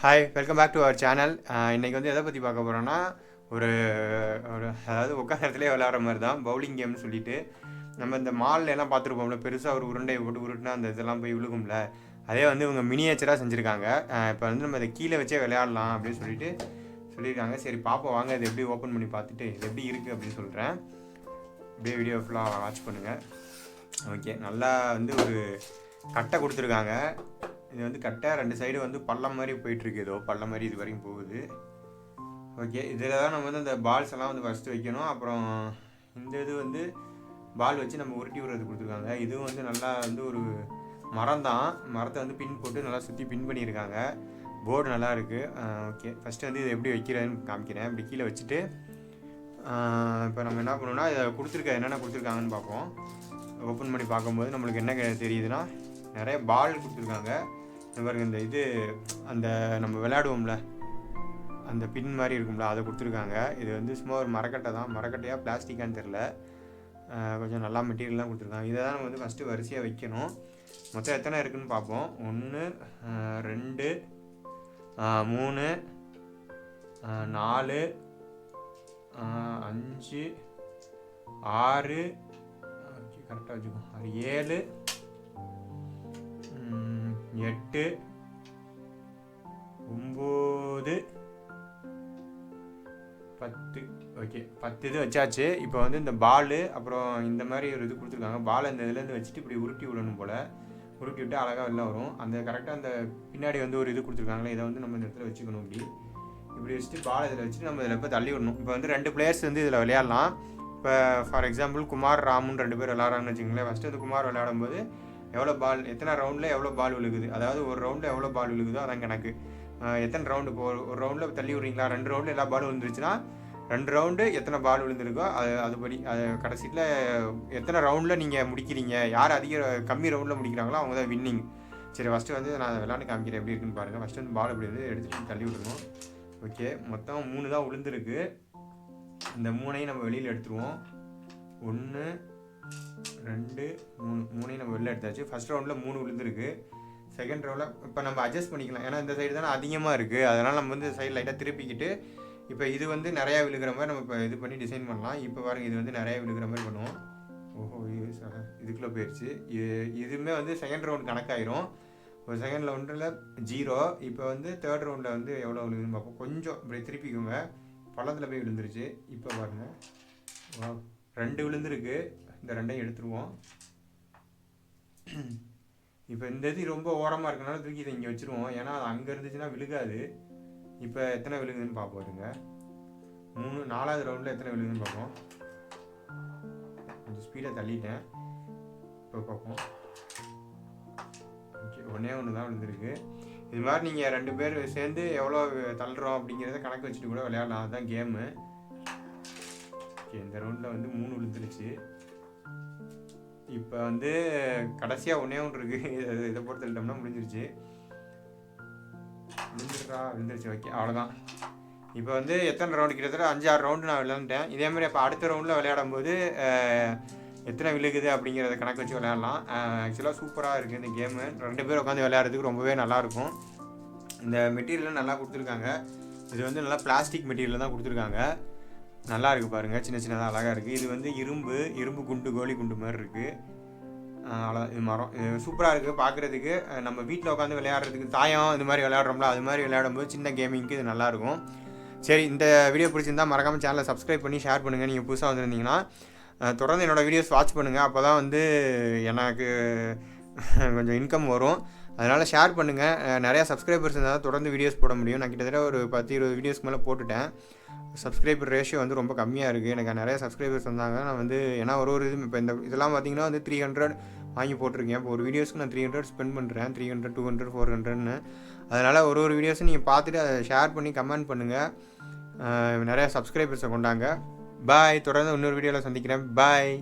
Hi welcome back to our channel. இன்றைக்கி வந்து எதை பற்றி பார்க்க போகிறோன்னா ஒரு ஒரு அதாவது உட்காந்த இடத்துலேயே விளையாடுற மாதிரி தான் பவுலிங் கேம்னு சொல்லிட்டு நம்ம இந்த மால்ல எல்லாம் பார்த்துருப்போம்ல, பெருசாக ஒரு உருண்டை போட்டு உருட்டுனா அந்த இதெல்லாம் போய் விழுகும்ல. அதே வந்து இவங்க மினியேச்சராக செஞ்சுருக்காங்க. இப்போ வந்து நம்ம இதை கீழே வச்சே விளையாடலாம் அப்படின்னு சொல்லியிருக்காங்க. சரி பார்ப்போம் வாங்க, இதை எப்படி ஓப்பன் பண்ணி பார்த்துட்டு இது எப்படி இருக்குது அப்படின்னு சொல்கிறேன். அப்படியே வீடியோ ஃபுல்லாக வாட்ச் பண்ணுங்கள். ஓகே, நல்லா வந்து ஒரு கட்டை கொடுத்துருக்காங்க. இது வந்து கட்டை ரெண்டு சைடு வந்து பள்ளம் மாதிரி போயிட்டுருக்கு, ஏதோ பள்ளம் மாதிரி இது வரைக்கும் போகுது. ஓகே, இதில் தான் நம்ம வந்து அந்த பால்ஸ் எல்லாம் வந்து ஃபஸ்ட்டு வைக்கணும். அப்புறம் இந்த இது வந்து பால் வச்சு நம்ம உருட்டி விடுறது கொடுத்துருக்காங்க. இதுவும் வந்து நல்லா வந்து ஒரு மரம் தான், மரத்தை வந்து பின் போட்டு நல்லா சுற்றி பின் பண்ணியிருக்காங்க. போர்டு நல்லா இருக்குது. ஓகே, ஃபஸ்ட்டு வந்து இதை எப்படி வைக்கிறேன்னு காமிக்கிறேன். இப்படி கீழே வச்சுட்டு இப்போ நம்ம என்ன பண்ணணும்னா இதை என்னென்ன கொடுத்துருக்காங்கன்னு பார்ப்போம். ஓப்பன் பண்ணி பார்க்கும்போது நம்மளுக்கு என்ன தெரியுதுன்னா நிறைய பால் கொடுத்துருக்காங்க. பாருங்க, இந்த இது அந்த நம்ம விளையாடுவோம்ல அந்த பின் மாதிரி இருக்கும்ல அதை கொடுத்துருக்காங்க. இது வந்து சும்மா ஒரு மரக்கட்டை தான், மரக்கட்டையாக பிளாஸ்டிக்கான்னு தெரில, கொஞ்சம் நல்லா மெட்டீரியல்லாம் கொடுத்துருக்காங்க. இதை தான் நம்ம வந்து ஃபஸ்ட்டு வரிசையாக வைக்கணும். மொத்தம் எத்தனை இருக்குதுன்னு பார்ப்போம். 1 2 3 4 5 6 கரெக்டாக வச்சுக்கோ, 7 8 9 10. ஓகே, 10 இது வச்சாச்சு. இப்போ வந்து இந்த பால் அப்புறம் இந்த மாதிரி ஒரு இது கொடுத்துருக்காங்க. பால் அந்த இதுலேருந்து வச்சுட்டு இப்படி உருட்டி விடணும் போல். உருட்டி விட்டு அழகாக வெளில வரும். அந்த கரெக்டாக அந்த பின்னாடி வந்து ஒரு இது கொடுத்துருக்காங்களே, இதை வந்து நம்ம இந்த இடத்துல வச்சுக்கணும். இப்படி வச்சுட்டு பால் இதில் வச்சுட்டு நம்ம இதில் இப்போ தள்ளி விடணும். இப்போ வந்து 2 பிளேயர்ஸ் வந்து இதில் விளையாடலாம். இப்போ ஃபார் எக்ஸாம்பிள் குமார் ராமுன்னு 2 பேர் விளையாடுறாங்கன்னு வச்சுக்கோங்களேன். ஃபஸ்ட்டு வந்து குமார் விளையாடும் போது எவ்வளோ பால், எத்தனை ரவுண்டில் எவ்வளோ பால் விழுகுது, அதாவது ஒரு ரவுண்டில் எவ்வளோ பால் விழுகுதோ அதான் கணக்கு. எத்தனை ரவுண்டு, இப்போ ஒரு ரவுண்டில் தள்ளி விட்றீங்களா, 2 ரவுண்டில் எல்லா பாலும் விழுந்துருச்சுன்னா 2 ரவுண்டு எத்தனை பால் விழுந்துருக்கோ அதுபடி கடைசியில் எத்தனை ரவுண்டில் நீங்கள் முடிக்கிறீங்க, யார் கம்மி ரவுண்டில் முடிக்கிறாங்களோ அவங்க தான் வின்னிங். சரி, ஃபஸ்ட்டு வந்து நான் விளையாண்டு காமிக்கிறேன் எப்படி இருக்குன்னு பாருங்கள். ஃபஸ்ட்டு வந்து பால் இப்படி வந்து எடுத்துகிட்டு தள்ளி விடணும். ஓகே, மொத்தம் 3 தான் விழுந்துருக்கு. இந்த 3ஐயும் நம்ம வெளியில் எடுத்துருவோம். 1 2 3 நம்ம வெளில எடுத்தாச்சு. ஃபஸ்ட் ரவுண்டில் 3 விழுந்துருக்கு. செகண்ட் ரவுண்டில் இப்போ நம்ம அட்ஜஸ்ட் பண்ணிக்கலாம், ஏன்னா இந்த சைடு தானே அதிகமாக இருக்குது. அதனால் நம்ம வந்து சைடு லைட்டாக திருப்பிக்கிட்டு இப்போ இது வந்து நிறையா விழுகிற மாதிரி நம்ம இப்போ இது பண்ணி டிசைன் பண்ணலாம். இப்போ பாருங்கள், இது வந்து நிறையா விழுகிற மாதிரி பண்ணுவோம். ஓஹோ, இதுக்குள்ளே போயிடுச்சு. இதுவுமே வந்து செகண்ட் ரவுண்ட் கணக்காயிரும். ஒரு செகண்ட் ரவுண்டில் 0. இப்போ வந்து தேர்ட் ரவுண்டில் வந்து எவ்வளோ விழுகுதுன்னு பார்ப்போம். கொஞ்சம் இப்படி திருப்பிக்கோங்க, பள்ளத்தில் போய் விழுந்துருச்சு. இப்போ பாருங்கள், 2 விழுந்துருக்கு. இந்த 2ஐயும் எடுத்துருவோம். இப்போ இந்த இது ரொம்ப ஓரமாக இருக்கனால தூக்கி இதை இங்கே வச்சுருவோம், ஏன்னா அது அங்கே இருந்துச்சுன்னா விழுகாது. இப்போ எத்தனை விழுகுதுன்னு பார்ப்போங்க. 4வது ரவுண்டில் எத்தனை விழுகுதுன்னு பார்ப்போம். கொஞ்சம் ஸ்பீடாக தள்ளிட்டேன். இப்போ பார்ப்போம். ஓகே, 1 தான் விழுந்துருக்கு. இது மாதிரி நீங்கள் 2 பேர் சேர்ந்து எவ்வளோ தள்ளுறோம் அப்படிங்கிறத கணக்கு வச்சுட்டு கூட விளையாடலாம். அதுதான் கேமு. ஓகே, இந்த ரவுண்டில் வந்து 3 விழுந்துருச்சு. இப்போ வந்து கடைசியாக 1 இருக்குது. இதை போட்டு தள்ளிட்டோம்னா முடிஞ்சிருச்சு. விழுந்துருச்சு. ஓகே, அவ்வளோதான். இப்போ வந்து எத்தனை ரவுண்டு, கிட்டத்தட்ட 5-6 ரவுண்டு நான் விளையாண்டுட்டேன். இதேமாதிரி இப்போ அடுத்த ரவுண்டில் விளையாடும் போது எத்தனை விழுகுது அப்படிங்கிறத கணக்கு வச்சு விளையாடலாம். ஆக்சுவலாக சூப்பராக இருக்குது இந்த கேமு. 2 பேர் உட்காந்து விளையாடுறதுக்கு ரொம்பவே நல்லாயிருக்கும். இந்த மெட்டீரியல்லாம் நல்லா கொடுத்துருக்காங்க. இது வந்து நல்லா பிளாஸ்டிக் மெட்டீரியல் தான் கொடுத்துருக்காங்க. நல்லா இருக்குது பாருங்கள், சின்ன சின்னதாக அழகாக இருக்குது. இது வந்து இரும்பு குண்டு, கோழி குண்டு மாதிரி இருக்குது. இது மரம், இது சூப்பராக இருக்குது பார்க்குறதுக்கு. நம்ம வீட்டில் உட்காந்து விளையாடுறதுக்கு, தாயம் இது மாதிரி விளையாடுறோம்ல, அது மாதிரி விளையாடும்போது சின்ன கேமிங்க்கு இது நல்லாயிருக்கும். சரி, இந்த வீடியோ பிடிச்சிருந்தால் மறக்காமல் சேனலை சப்ஸ்கிரைப் பண்ணி ஷேர் பண்ணுங்கள். நீங்கள் புதுசாக வந்திருந்தீங்கன்னா தொடர்ந்து என்னோடய வீடியோஸ் வாட்ச் பண்ணுங்கள். அப்போ தான் வந்து எனக்கு கொஞ்சம் இன்கம் வரும். அதனால் ஷேர் பண்ணுங்கள். நிறையா சப்ஸ்கிரைபர்ஸ் இருந்தால் தான் தொடர்ந்து வீடியோஸ் போட முடியும். நான் கிட்டத்தட்ட ஒரு 10-20 வீடியோஸ்க்கு மேலே போட்டுட்டேன். சப்ஸ்கிரைபர் ரேஷியோ வந்து ரொம்ப கம்மியாக இருக்குது. எனக்கு நிறையா சப்ஸ்கிரைபர்ஸ் வந்தாங்க. நான் வந்து ஏன்னா ஒரு இது இப்போ இந்த இதெல்லாம் பார்த்திங்கன்னா வந்து 300 வாங்கி போட்டிருக்கேன். இப்போ ஒரு வீடியோஸ்க்கு நான் 300 ஸ்பெண்ட் பண்ணுறேன். 300 200 400ன்னு. அதனால் ஒரு வீடியோஸும் நீங்கள் பார்த்துட்டு அதை ஷேர் பண்ணி கமெண்ட் பண்ணுங்கள். நிறையா சப்ஸ்கிரைபர்ஸை கொண்டாங்க. பாய். தொடர்ந்து இன்னொரு வீடியோவில் சந்திக்கிறேன். பாய்.